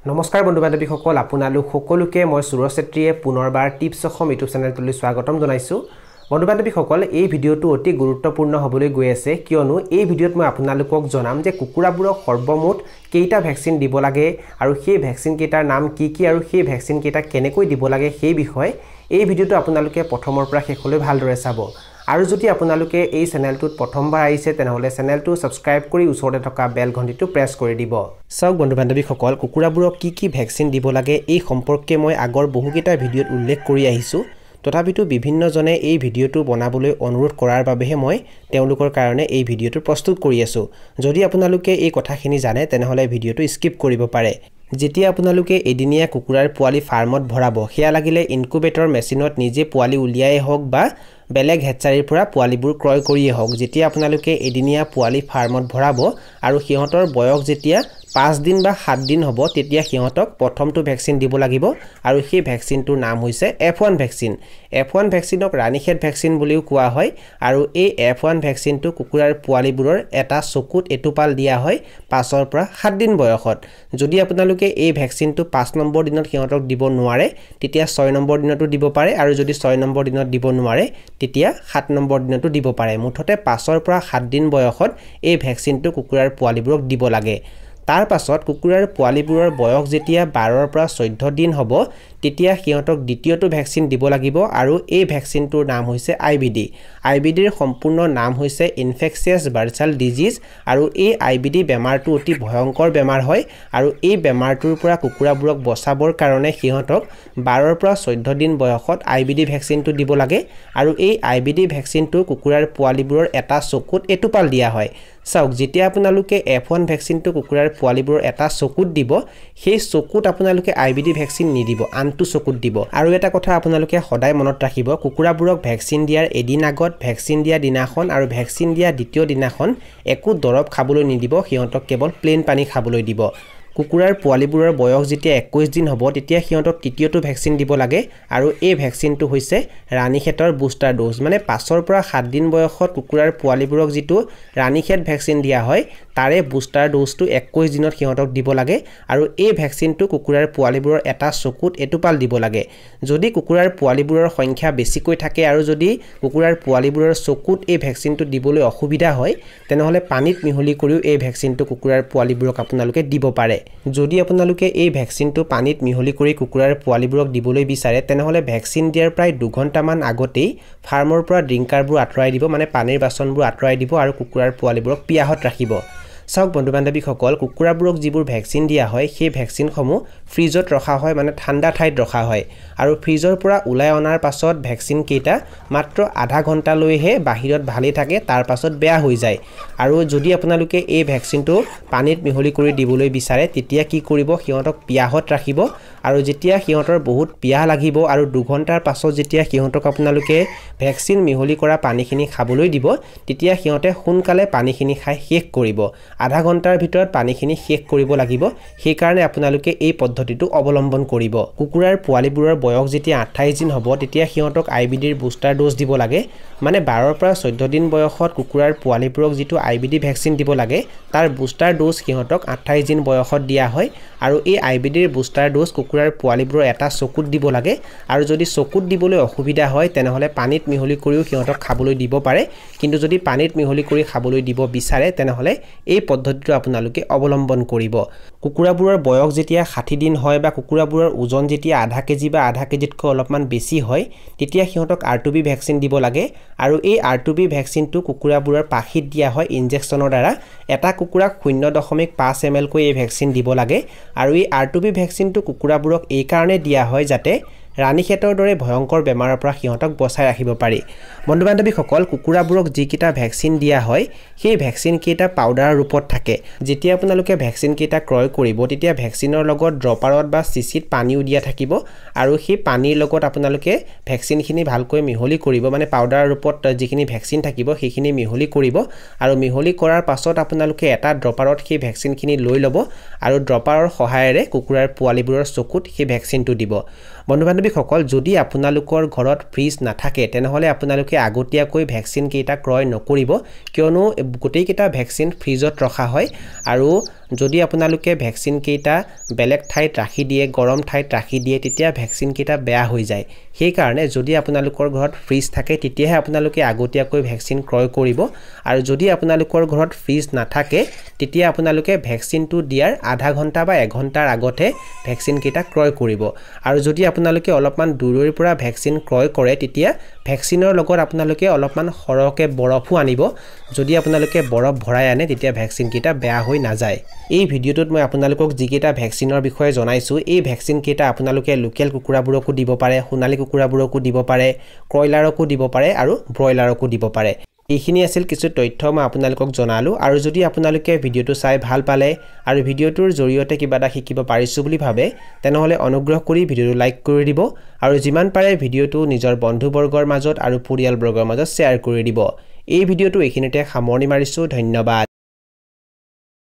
নমস্কাৰ বন্ধু বান্ধৱীসকল আপোনালোক সকলোকে মই সুৰজ চেত্ৰীয়ে পুনৰবাৰ টিপছ অসম ইউটিউব চেনেলটোলৈ স্বাগতম জনাইছো বন্ধু বান্ধৱীসকল এই ভিডিঅটো অতি গুৰুত্বপূৰ্ণ হ'বলৈ গৈ আছে কিয়নো এই ভিডিঅত মই আপোনালোকক জনাম যে কুকুৰাবোৰক সৰ্বমুঠ কেইটা ভ্যাকচিন দিব লাগে আৰু সেই ভ্যাকচিন কেইটাৰ নাম কি কি আৰু সেই ভ্যাকচিন কেইটা কেনেকৈ দিব লাগে সেই বিষয়ে এই ভিডিঅটো আপোনালোকে প্ৰথমৰ পৰা শেষলৈ ভালদৰে চাব আৰু যদি আপোনালোকে এই চেনেলটোত প্ৰথমবাৰ আহিছে তেনেহলে চেনেলটো সাবস্ক্ৰাইব কৰি ওচৰতে থকা বেল ঘণ্টিটো প্ৰেছ কৰি দিব সব বন্ধু বান্ধৱীসকল কুকুৰাবোৰক কি কি ভ্যাকচিন দিব লাগে এই সম্পৰ্কে মই আগৰ বহুকেইটা ভিডিঅত উল্লেখ কৰি আহিছো তথাপিতো বিভিন্ন জনে এই ভিডিঅটো বনাবলৈ অনুৰোধ কৰাৰ বাবেহে মই তেওঁলোকৰ কাৰণে এই ভিডিঅটো প্ৰস্তুত কৰি আছো যদি আপোনালোকে এই কথাখিনি জানে তেনেহলে ভিডিঅটো স্কিপ কৰিব পাৰে যেতিয়া আপোনালোকে এদিনীয়া কুকুৰাৰ পোৱালি ফাৰ্মত ভৰাব হেয়া লাগিলে ইনকুবেটৰ মেচিনত নিজে পোৱালি উলিয়াই হওক বা বেলেগ হেচাৰীৰ পৰা পোৱালিবোৰ ক্ৰয় কৰিয়ে হওক যেতিয়া আপোনালোকে এদিনীয়া পোৱালি ফাৰ্মত ভৰাব আৰু সিহঁতৰ বয়স যেতিয়া 5 দিন বা 7 দিন হ'ব তেতিয়া সিহঁতক প্ৰথমটো ভ্যাকচিন দিব লাগিব আৰু সেই ভ্যাকচিনটোৰ নাম হৈছে F1 vaccine F1 ভ্যাকচিনক Ranikhet vaccine বুলিও কোৱা হয় আৰু এই F1 ভ্যাকচিনটো কুকুৰাৰ পোৱালিবোৰৰ এটা চকুত এটোপাল দিয়া হয় 5 পৰা 7 দিন বয়সত যদি আপোনালোকে এই ভ্যাকচিনটো 5 নম্বৰ দিনত সিহঁতক দিব নোৱাৰে তেতিয়া 6 নম্বৰ দিনতো দিব পাৰে আৰু যদি 6 নম্বৰ দিনত দিব নোৱাৰে তেতিয়া 7 নম্বৰ দিনতো দিব পাৰে মুঠতে 5 পৰা 7 দিন বয়সত এই ভ্যাকচিনটো কুকুৰাৰ পোৱালিবোৰক দিব লাগে তাৰ পাছত কুকুৰাৰ পোৱালিবোৰৰ বয়স যেতিয়া 12 পৰা 14 দিন হ'ব তেতিয়া সিহঁতক দ্বিতীয়টো ভ্যাকচিন দিব লাগিব আৰু এই ভ্যাকচিনটোৰ নাম হৈছে আইবিডিৰ সম্পূৰ্ণ নাম হৈছে ইনফেকচিয়াছ বাৰ্চাল ডিজিজ আৰু এই আইবিডি বেমাৰটো অতি ভয়ংকৰ বেমাৰ হয় আৰু এই বেমাৰটোৰ পৰা কুকুৰাবোৰক বচাবৰ কাৰণে সিহঁতক 12 পৰা 14 দিন বয়সত আইবিডি ভ্যাকচিনটো দিব লাগে আৰু এই আইবিডি ভ্যাকচিনটো কুকুৰাৰ পোৱালিবোৰৰ এটা চকুত এটোপাল দিয়া হয় চাওক যেতিয়া আপোনালোকে F1 ভ্যাকচিনটো কুকুৰাৰ পোৱালিবোৰৰ এটা চকুত দিব সেই চকুত আপোনালোকে আইবিডি ভ্যাকচিন নিদিব আনটো চকুত দিব আৰু এটা কথা আপোনালোকে সদায় মনত ৰাখিব কুকুৰাবোৰক ভ্যাকচিন দিয়াৰ এদিন আগত ভ্যাকচিন দিয়া দিনাখন আৰু ভ্যাকচিন দিয়া দ্বিতীয় দিনাখন একো দৰব খাবলৈ নিদিব সিহঁতক কেৱল প্লেন পানী খাবলৈ দিব কুকুৰাৰ পোৱালিবোৰৰ বয়স যেতিয়া 21 দিন হ'ব তেতিয়া সিহঁতক তৃতীয়টো ভ্যাকচিন দিব লাগে আৰু এই ভ্যাকচিনটো হৈছে ৰাণীখেতৰ বুষ্টাৰ ড'জ মানে 5 পৰা 7 দিন বয়সত কুকুৰাৰ পোৱালিবোৰক যিটো ৰাণীখেত ভ্যাকচিন দিয়া হয় তাৰে বুষ্টাৰ ড'জটো 21 দিনত সিহঁতক দিব লাগে আৰু এই ভ্যাকচিনটো কুকুৰাৰ পোৱালিবোৰৰ এটা চকুত এটোপাল দিব লাগে যদি কুকুৰাৰ পোৱালিবোৰৰ সংখ্যা বেছিকৈ থাকে আৰু যদি কুকুৰাৰ পোৱালিবোৰৰ চকুত এই ভ্যাকচিনটো দিবলৈ অসুবিধা হয় তেনেহলে পানীত মিহলি কৰিও এই ভ্যাকচিনটো কুকুৰাৰ পোৱালিবোৰক আপোনালোকে দিব পাৰে যদি আপোনালোকে এই ভ্যাকচিনটো পানীত মিহলি কৰি কুকুৰাৰ পোৱালিবোৰক দিবলৈ বিচাৰে তেনেহলে ভ্যাকচিন দিয়াৰ প্ৰায় 2 ঘণ্টামান আগতেই ফাৰ্মৰ পৰা ড্ৰিংকাৰবোৰ আঁতৰাই দিব মানে পানীৰ বাচনবোৰ আঁতৰাই দিব আৰু কুকুৰাৰ পোৱালিবোৰক পিয়াহত ৰাখিব চাওক বন্ধু বান্ধৱীসকল কুকুৰাবোৰক যিবোৰ ভ্যাকচিন দিয়া হয় সেই ভ্যাকচিনসমূহ ফ্ৰিজত ৰখা হয় মানে ঠাণ্ডা ঠাইত ৰখা হয় আৰু ফ্ৰিজৰ পৰা ওলাই অনাৰ পাছত ভ্যাকচিন কেইটা মাত্ৰ আধা ঘণ্টালৈহে বাহিৰত ভালে থাকে তাৰ পাছত বেয়া হৈ যায় আৰু যদি আপোনালোকে এই ভ্যাকচিনটো পানীত মিহলি কৰি দিবলৈ বিচাৰে তেতিয়া কি কৰিব সিহঁতক পিয়াহত ৰাখিব আৰু যেতিয়া সিহঁতৰ বহুত পিয়াহ লাগিব আৰু 2 ঘণ্টাৰ পাছত যেতিয়া সিহঁতক আপোনালোকে ভ্যাকচিন মিহলি কৰা পানীখিনি খাবলৈ দিব তেতিয়া সিহঁতে সোনকালে পানীখিনি খাই শেষ কৰিব আধা ঘণ্টাৰ ভিতৰত পানীখিনি শেষ কৰিব লাগিব সেই কাৰণে আপোনালোকে এই পদ্ধতিটো অৱলম্বন কৰিব কুকুৰাৰ পোৱালিবোৰৰ বয়স যেতিয়া 28 দিন হ'ব তেতিয়া সিহঁতক আইবিডিৰ বুষ্টাৰ ড'জ দিব লাগে মানে 12 পৰা 14 দিন বয়সত কুকুৰাৰ পোৱালিবোৰক যিটো আইবিডি ভ্যাকচিন দিব লাগে তাৰ বুষ্টাৰ ড'জ সিহঁতক 28 দিন বয়সত দিয়া হয় আৰু এই আইবিডিৰ বুষ্টাৰ ড'জ কুকুৰাৰ পোৱালিবোৰৰ এটা চকুত দিব লাগে আৰু যদি চকুত দিবলৈ অসুবিধা হয় তেনেহলে পানীত মিহলি কৰিও সিহঁতক খাবলৈ দিব পাৰে কিন্তু যদি পানীত মিহলি কৰি খাবলৈ দিব বিচাৰে তেনেহলে এই পদ্ধতিটো আপোনালোকে অৱলম্বন কৰিব কুকুৰাবোৰৰ বয়স যেতিয়া 60 দিন হয় বা কুকুৰাবোৰৰ ওজন যেতিয়া আধা কেজি বা আধা কেজিতকৈ অলপমান বেছি হয় তেতিয়া সিহঁতক R2B ভ্যাকচিন দিব লাগে আৰু এই R2B ভ্যাকচিনটো কুকুৰাবোৰৰ পাখিত দিয়া হয় ইনজেকচনৰ দ্বাৰা এটা কুকুৰাক 0.5 ml কৈ এই ভ্যাকচিন দিব লাগে আৰু এই R2B ভ্যাকচিনটো কুকুৰাবোৰক এই কাৰণে দিয়া হয় যাতে ৰাণীখেতৰ দৰে ভয়ংকৰ বেমাৰৰ পৰা সিহঁতক বচাই ৰাখিব পাৰি বন্ধু বান্ধৱীসকল কুকুৰাবোৰক যিকিটা ভ্যাকচিন দিয়া হয় সেই ভ্যাকচিন কেইটা পাউডাৰৰ ৰূপত থাকে যেতিয়া আপোনালোকে ভ্যাকচিন কেইটা ক্ৰয় কৰিব তেতিয়া ভ্যাকচিনৰ লগত ড্ৰপাৰত বা চিচিত পানীও দিয়া থাকিব আৰু সেই পানীৰ লগত আপোনালোকে ভ্যাকচিনখিনি ভালকৈ মিহলি কৰিব মানে পাউডাৰৰ ৰূপত যিখিনি ভ্যাকচিন থাকিব সেইখিনি মিহলি কৰিব আৰু মিহলি কৰাৰ পাছত আপোনালোকে এটা ড্ৰপাৰত সেই ভ্যাকচিনখিনি লৈ ল'ব আৰু ড্ৰপাৰৰ সহায়েৰে কুকুৰাৰ পোৱালিবোৰৰ চকুত সেই ভ্যাকচিনটো দিব বন্ধু বান্ধৱীসকল যদি আপোনালোকৰ ঘৰত ফ্ৰিজ নাথাকে তেনেহলে আপোনালোকে আগতীয়াকৈ ভ্যাকচিন কেইটা ক্ৰয় নকৰিব কিয়নো গোটেই কেইটা ভ্যাকচিন ফ্ৰিজত ৰখা হয় আৰু যদি আপোনালোকে ভ্যাকচিন কেইটা বেলেগ ঠাইত ৰাখি দিয়ে গৰম ঠাইত ৰাখি দিয়ে তেতিয়া ভ্যাকচিন কেইটা বেয়া হৈ যায় সেই কাৰণে যদি আপোনালোকৰ ঘৰত ফ্ৰিজ থাকে তেতিয়াহে আপোনালোকে আগতীয়াকৈ ভ্যাকচিন ক্ৰয় কৰিব আৰু যদি আপোনালোকৰ ঘৰত ফ্ৰিজ নাথাকে তেতিয়া আপোনালোকে ভ্যাকচিনটো দিয়াৰ আধা ঘণ্টা বা 1 ঘণ্টাৰ আগতে ভ্যাকচিন কেইটা ক্ৰয় কৰিব আৰু যদি আপোনালোকে অলপমান দূৰৰ পৰা ভ্যাকচিন ক্ৰয় কৰে তেতিয়া ভ্যাকচিনৰ লগত আপোনালোকে অলপমান সৰহকে বৰফো আনিব যদি আপোনালোকে বৰফ ভৰাই আনে তেতিয়া ভ্যাকচিন কেইটা বেয়া হৈ নাযায় এই ভিডিওটোত মই আপোনালোকক যিকেইটা ভ্যাকচিনৰ বিষয়ে জনাইছো এই ভ্যাকচিন কেইটা আপোনালোকে লোকেল কুকুৰাবোৰকো দিব পাৰে সোণালী কুকুৰাবোৰকো দিব পাৰে কয়লাৰকো দিব পাৰে আৰু ব্ৰয়লাৰকো দিব পাৰে এইখিনি আছিল কিছু তথ্য মই আপোনালোকক জনালো আৰু যদি আপোনালোকে ভিডিওটো চাই ভাল পালে আৰু ভিডিওটোৰ জৰিয়তে কিবা এটা শিকিব পাৰিছো বুলি ভাবে তেনেহলে অনুগ্ৰহ কৰি ভিডিওটো লাইক কৰি দিব আৰু যিমান পাৰে ভিডিওটো নিজৰ বন্ধুবৰ্গৰ মাজত আৰু পৰিয়ালবৰ্গৰ মাজত শ্বেয়াৰ কৰি দিব এই ভিডিওটো এইখিনিতে সামৰণি মাৰিছো ধন্যবাদ